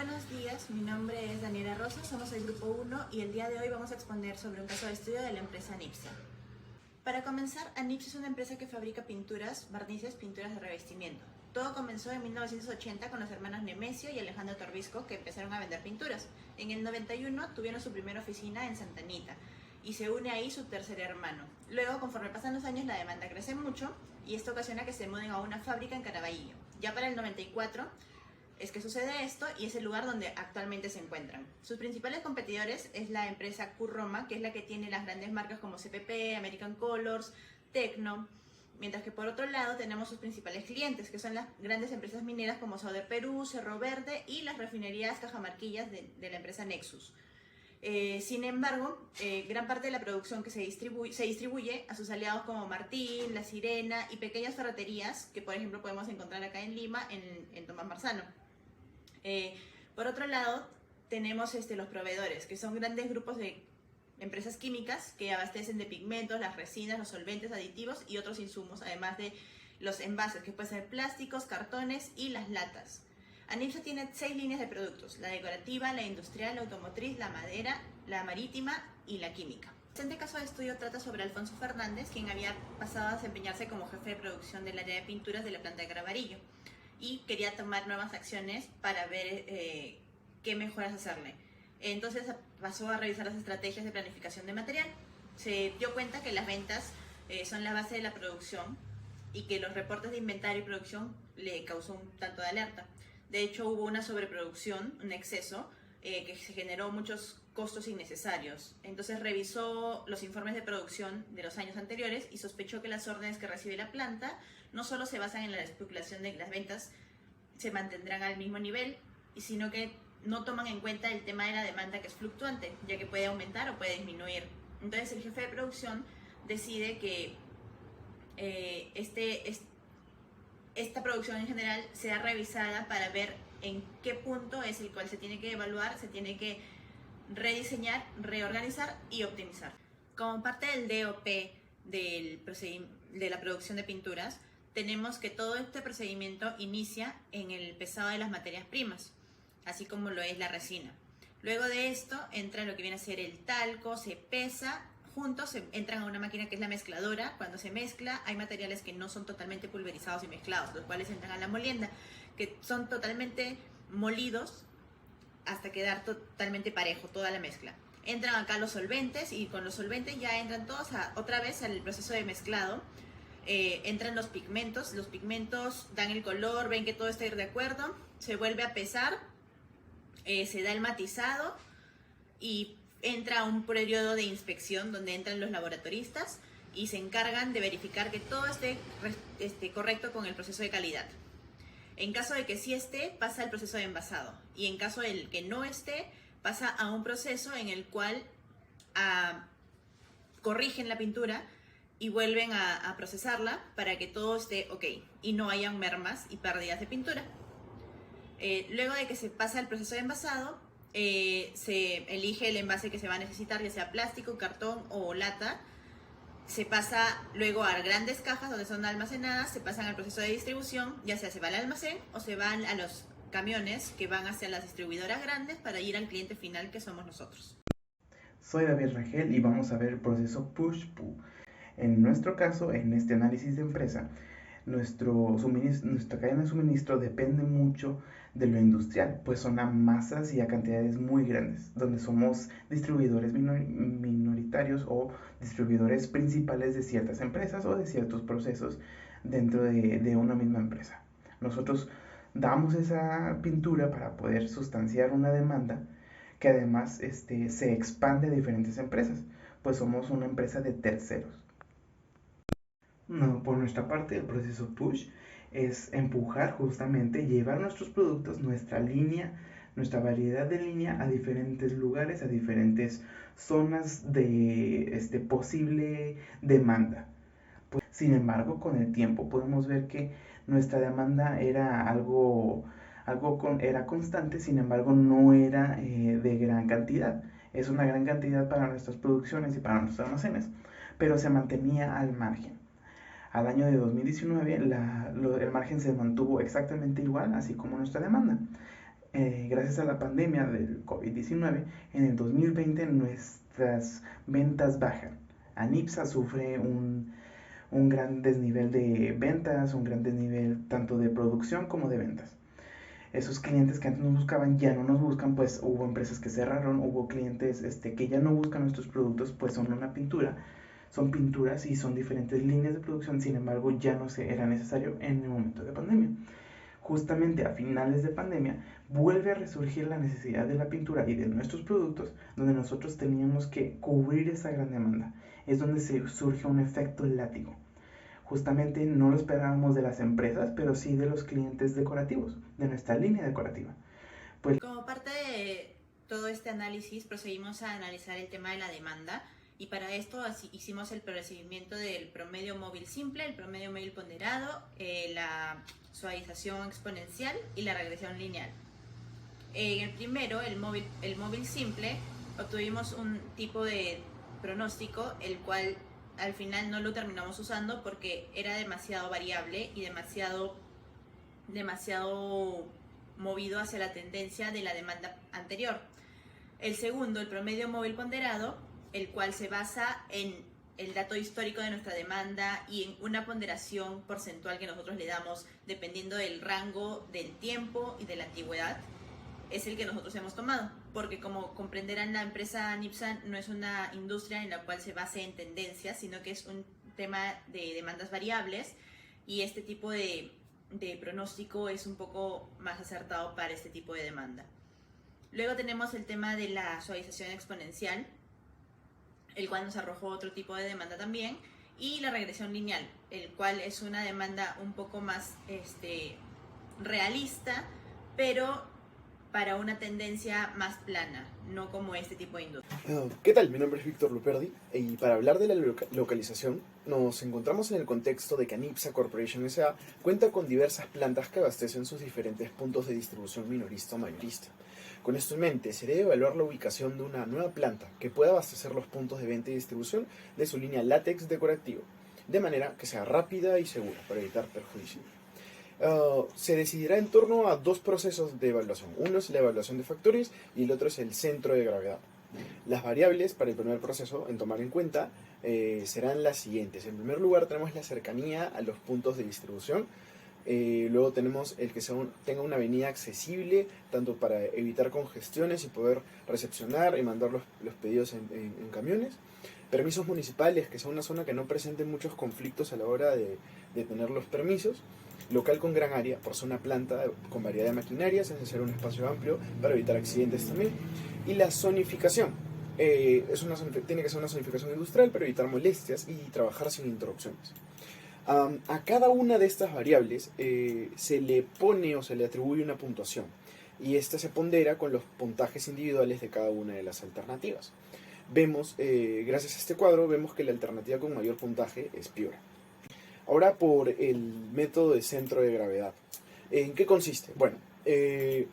Buenos días, mi nombre es Daniela Rosa, somos el Grupo 1 y el día de hoy vamos a exponer sobre un caso de estudio de la empresa Nipsa. Para comenzar, Nipsa es una empresa que fabrica pinturas, barnices, pinturas de revestimiento. Todo comenzó en 1980 con los hermanos Nemesio y Alejandro Torbisco, que empezaron a vender pinturas. En el 91 tuvieron su primera oficina en Santa Anita y se une ahí su tercer hermano. Luego, conforme pasan los años, la demanda crece mucho y esto ocasiona que se muden a una fábrica en Caraballo. Ya para el 94 es que sucede esto y es el lugar donde actualmente se encuentran. Sus principales competidores es la empresa Q-Roma, que es la que tiene las grandes marcas como CPP, American Colors, Tecno, mientras que por otro lado tenemos sus principales clientes, que son las grandes empresas mineras como Sauder Perú, Cerro Verde y las refinerías Cajamarquillas de la empresa Nexus. Sin embargo, gran parte de la producción que se distribuye a sus aliados como Martín, La Sirena y pequeñas ferreterías que por ejemplo podemos encontrar acá en Lima en Tomás Marzano. Por otro lado, tenemos los proveedores, que son grandes grupos de empresas químicas que abastecen de pigmentos, las resinas, los solventes, aditivos y otros insumos, además de los envases, que pueden ser plásticos, cartones y las latas. Nipsa tiene 6 líneas de productos: la decorativa, la industrial, la automotriz, la madera, la marítima y la química. Este caso de estudio trata sobre Alfonso Fernández, quien había pasado a desempeñarse como jefe de producción del área de pinturas de la planta de Caraballo y quería tomar nuevas acciones para ver qué mejoras hacerle. Entonces pasó a revisar las estrategias de planificación de material. Se dio cuenta que las ventas son la base de la producción y que los reportes de inventario y producción le causó un tanto de alerta. De hecho, hubo una sobreproducción, un exceso, que se generó muchos costos innecesarios. Entonces revisó los informes de producción de los años anteriores y sospechó que las órdenes que recibe la planta no solo se basan en la especulación de que las ventas se mantendrán al mismo nivel, sino que no toman en cuenta el tema de la demanda, que es fluctuante, ya que puede aumentar o puede disminuir. Entonces el jefe de producción decide que esta producción en general sea revisada para ver en qué punto es el cual se tiene que evaluar, se tiene que rediseñar, reorganizar y optimizar. Como parte del DOP de la producción de pinturas, tenemos que todo este procedimiento inicia en el pesado de las materias primas, así como lo es la resina. Luego de esto entra lo que viene a ser el talco, se pesa, juntos se entran a una máquina que es la mezcladora. Cuando se mezcla hay materiales que no son totalmente pulverizados y mezclados, los cuales entran a la molienda, que son totalmente molidos hasta quedar totalmente parejo toda la mezcla. Entran acá los solventes y con los solventes ya entran todos otra vez al proceso de mezclado. Entran los pigmentos dan el color, ven que todo está de acuerdo, se vuelve a pesar, se da el matizado y entra un periodo de inspección donde entran los laboratoristas y se encargan de verificar que todo esté correcto con el proceso de calidad. En caso de que sí esté, pasa al proceso de envasado, y en caso de que no esté, pasa a un proceso en el cual corrigen la pintura y vuelven a procesarla para que todo esté ok y no hayan mermas y pérdidas de pintura. Luego de que se pasa al proceso de envasado, se elige el envase que se va a necesitar, ya sea plástico, cartón o lata. Se pasa luego a grandes cajas donde son almacenadas, se pasan al proceso de distribución, ya sea se va al almacén o se van a los camiones que van hacia las distribuidoras grandes para ir al cliente final, que somos nosotros. Soy David Rangel y vamos a ver el proceso push-pull. En nuestro caso, en este análisis de empresa, nuestra cadena de suministro depende mucho de lo industrial, pues son a masas y a cantidades muy grandes, donde somos distribuidores minoritarios o distribuidores principales de ciertas empresas o de ciertos procesos dentro de una misma empresa. Nosotros damos esa pintura para poder sustanciar una demanda que además se expande a diferentes empresas, pues somos una empresa de terceros. No, por nuestra parte, el proceso push es empujar, justamente llevar nuestros productos, nuestra línea, nuestra variedad de línea a diferentes lugares, a diferentes zonas de posible demanda. Pues, sin embargo, con el tiempo podemos ver que nuestra demanda era era constante, sin embargo no era de gran cantidad. Es una gran cantidad para nuestras producciones y para nuestros almacenes, pero se mantenía al margen. Al año de 2019 el margen se mantuvo exactamente igual, así como nuestra demanda. Gracias a la pandemia del COVID-19, en el 2020 nuestras ventas bajan. Anipsa sufre un gran desnivel de ventas, un gran desnivel tanto de producción como de ventas. Esos clientes que antes nos buscaban ya no nos buscan, pues hubo empresas que cerraron, hubo clientes que ya no buscan nuestros productos, pues son una pintura, son pinturas y son diferentes líneas de producción, sin embargo ya no se era necesario en el momento de pandemia. Justamente a finales de pandemia vuelve a resurgir la necesidad de la pintura y de nuestros productos, donde nosotros teníamos que cubrir esa gran demanda. Es donde se surge un efecto látigo. Justamente no lo esperábamos de las empresas, pero sí de los clientes decorativos, de nuestra línea decorativa. Pues, como parte de todo este análisis, procedimos a analizar el tema de la demanda y para esto hicimos el procedimiento del promedio móvil simple, el promedio móvil ponderado, la suavización exponencial y la regresión lineal. En el primero, el móvil simple, obtuvimos un tipo de pronóstico, el cual al final no lo terminamos usando porque era demasiado variable y demasiado movido hacia la tendencia de la demanda anterior. El segundo, el promedio móvil ponderado, el cual se basa en el dato histórico de nuestra demanda y en una ponderación porcentual que nosotros le damos dependiendo del rango del tiempo y de la antigüedad, es el que nosotros hemos tomado, porque como comprenderán, la empresa Nipsa no es una industria en la cual se base en tendencias, sino que es un tema de demandas variables y este tipo de pronóstico es un poco más acertado para este tipo de demanda. Luego tenemos el tema de la suavización exponencial, el cual nos arrojó otro tipo de demanda también, y la regresión lineal, el cual es una demanda un poco más realista, pero para una tendencia más plana, no como este tipo de industria. ¿Qué tal? Mi nombre es Víctor Luperdi y para hablar de la localización nos encontramos en el contexto de que Anipsa Corporation S.A. cuenta con diversas plantas que abastecen sus diferentes puntos de distribución minorista o mayorista. Con esto en mente, se debe evaluar la ubicación de una nueva planta que pueda abastecer los puntos de venta y distribución de su línea látex decorativo, de manera que sea rápida y segura para evitar perjuicios. Se decidirá en torno a dos procesos de evaluación. Uno es la evaluación de factores y el otro es el centro de gravedad. Las variables para el primer proceso en tomar en cuenta serán las siguientes. En primer lugar tenemos la cercanía a los puntos de distribución. Luego tenemos el que tenga una avenida accesible, tanto para evitar congestiones y poder recepcionar y mandar los pedidos en camiones. Permisos municipales, que sea una zona que no presente muchos conflictos a la hora de tener los permisos. Local con gran área, por ser una planta con variedad de maquinarias, es necesario un espacio amplio para evitar accidentes también. Y la zonificación. Tiene que ser una zonificación industrial para evitar molestias y trabajar sin interrupciones. A cada una de estas variables se le pone o se le atribuye una puntuación y esta se pondera con los puntajes individuales de cada una de las alternativas. Vemos, gracias a este cuadro, vemos que la alternativa con mayor puntaje es Piura. Ahora por el método de centro de gravedad. ¿En qué consiste? Bueno, en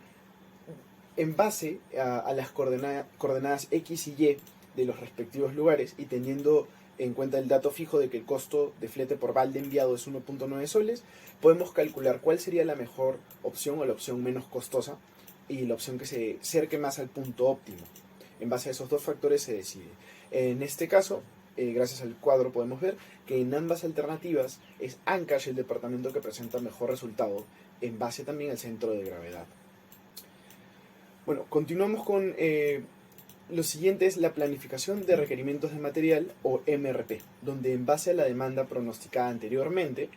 base a las coordenadas X y Y de los respectivos lugares y teniendo en cuenta el dato fijo de que el costo de flete por balde enviado es 1.9 soles, podemos calcular cuál sería la mejor opción o la opción menos costosa y la opción que se acerque más al punto óptimo. En base a esos dos factores se decide. En este caso, gracias al cuadro podemos ver que en ambas alternativas es Ancash el departamento que presenta mejor resultado en base también al centro de gravedad. Bueno, continuamos con lo siguiente, es la planificación de requerimientos de material o MRP, donde en base a la demanda pronosticada anteriormente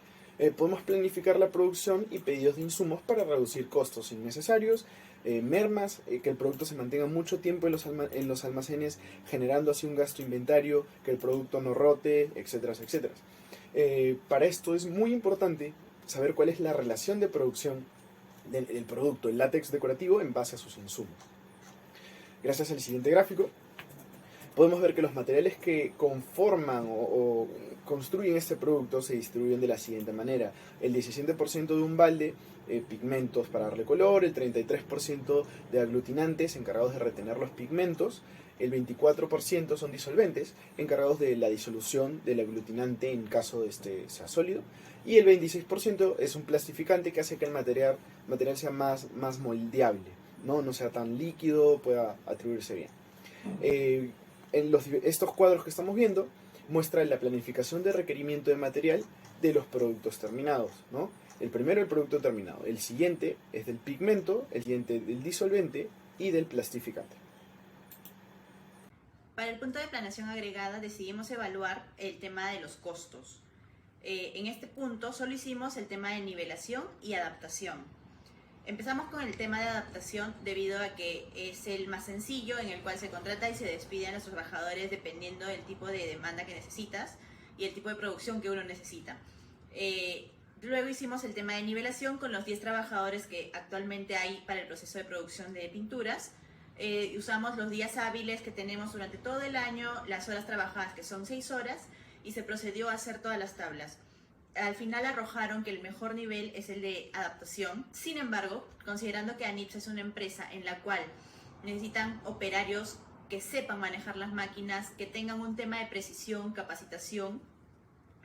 podemos planificar la producción y pedidos de insumos para reducir costos innecesarios, mermas, que el producto se mantenga mucho tiempo en los almacenes, generando así un gasto inventario, que el producto no rote, etcétera, etcétera. Para esto es muy importante saber cuál es la relación de producción del producto, el látex decorativo, en base a sus insumos. Gracias al siguiente gráfico, podemos ver que los materiales que conforman o construyen este producto se distribuyen de la siguiente manera. El 17% de un balde, pigmentos para darle color, el 33% de aglutinantes encargados de retener los pigmentos, el 24% son disolventes encargados de la disolución del aglutinante en caso de este sea sólido, y el 26% es un plastificante que hace que el material sea más moldeable. no sea tan líquido, pueda atribuirse bien. Estos cuadros que estamos viendo muestran la planificación de requerimiento de material de los productos terminados, ¿no? El primero, el producto terminado. El siguiente es del pigmento, el siguiente del disolvente y del plastificante. Para el punto de planeación agregada decidimos evaluar el tema de los costos. En este punto solo hicimos el tema de nivelación y adaptación. Empezamos con el tema de adaptación debido a que es el más sencillo, en el cual se contrata y se despide a nuestros trabajadores dependiendo del tipo de demanda que necesitas y el tipo de producción que uno necesita. Luego hicimos el tema de nivelación con los 10 trabajadores que actualmente hay para el proceso de producción de pinturas. Usamos los días hábiles que tenemos durante todo el año, las horas trabajadas que son 6 horas, y se procedió a hacer todas las tablas. Al final arrojaron que el mejor nivel es el de adaptación. Sin embargo, considerando que ANIPSA es una empresa en la cual necesitan operarios que sepan manejar las máquinas, que tengan un tema de precisión, capacitación,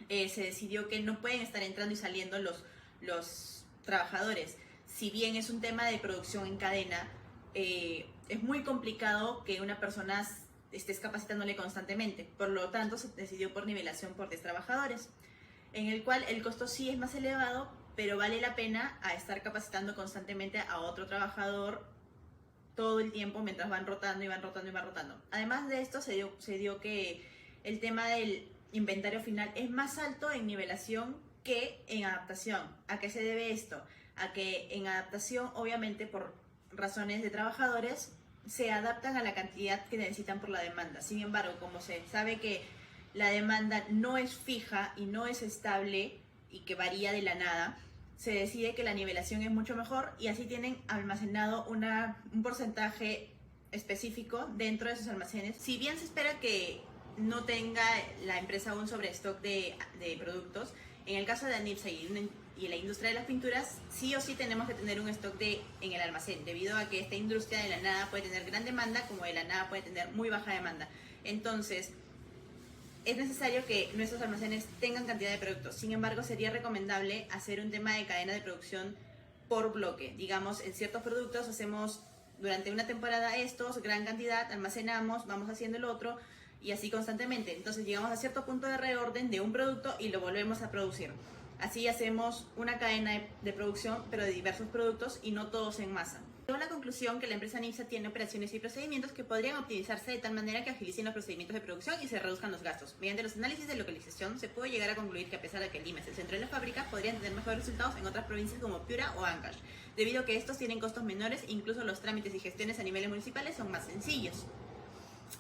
se decidió que no pueden estar entrando y saliendo los trabajadores. Si bien es un tema de producción en cadena, es muy complicado que una persona estés capacitándole constantemente. Por lo tanto, se decidió por nivelación por 10 trabajadores, en el cual el costo sí es más elevado, pero vale la pena a estar capacitando constantemente a otro trabajador todo el tiempo mientras van rotando y van rotando y van rotando. Además de esto, se dio que el tema del inventario final es más alto en nivelación que en adaptación. ¿A qué se debe esto? A que en adaptación, obviamente por razones de trabajadores, se adaptan a la cantidad que necesitan por la demanda. Sin embargo, como se sabe que la demanda no es fija y no es estable y que varía de la nada, se decide que la nivelación es mucho mejor y así tienen almacenado un porcentaje específico dentro de sus almacenes. Si bien se espera que no tenga la empresa un sobrestock de productos, en el caso de ANIPSA y la industria de las pinturas, sí o sí tenemos que tener un stock en el almacén, debido a que esta industria de la nada puede tener gran demanda, como de la nada puede tener muy baja demanda. Entonces, es necesario que nuestros almacenes tengan cantidad de productos. Sin embargo, sería recomendable hacer un tema de cadena de producción por bloque. Digamos, en ciertos productos hacemos durante una temporada estos, gran cantidad, almacenamos, vamos haciendo el otro y así constantemente. Entonces llegamos a cierto punto de reorden de un producto y lo volvemos a producir. Así hacemos una cadena de producción, pero de diversos productos y no todos en masa. Llegó a la conclusión que la empresa NIPSA tiene operaciones y procedimientos que podrían optimizarse de tal manera que agilicen los procedimientos de producción y se reduzcan los gastos. Mediante los análisis de localización se pudo llegar a concluir que a pesar de que Lima es el centro de la fábrica, podrían tener mejores resultados en otras provincias como Piura o Ancash, debido a que estos tienen costos menores e incluso los trámites y gestiones a niveles municipales son más sencillos.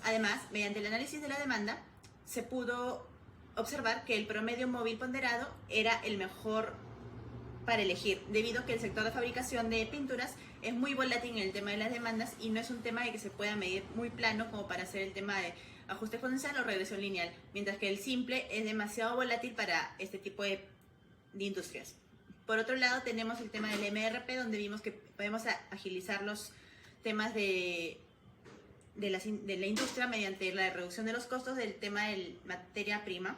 Además, mediante el análisis de la demanda, se pudo observar que el promedio móvil ponderado era el mejor para elegir, debido a que el sector de fabricación de pinturas es muy volátil en el tema de las demandas y no es un tema de que se pueda medir muy plano como para hacer el tema de ajuste exponencial o regresión lineal, mientras que el simple es demasiado volátil para este tipo de industrias. Por otro lado, tenemos el tema del MRP, donde vimos que podemos agilizar los temas de la industria mediante la reducción de los costos del tema de materia prima,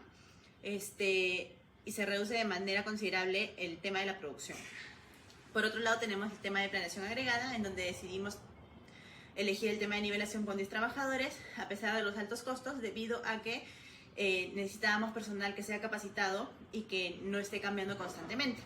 y se reduce de manera considerable el tema de la producción. Por otro lado, tenemos el tema de planeación agregada, en donde decidimos elegir el tema de nivelación con 10 trabajadores, a pesar de los altos costos, debido a que necesitábamos personal que sea capacitado y que no esté cambiando constantemente.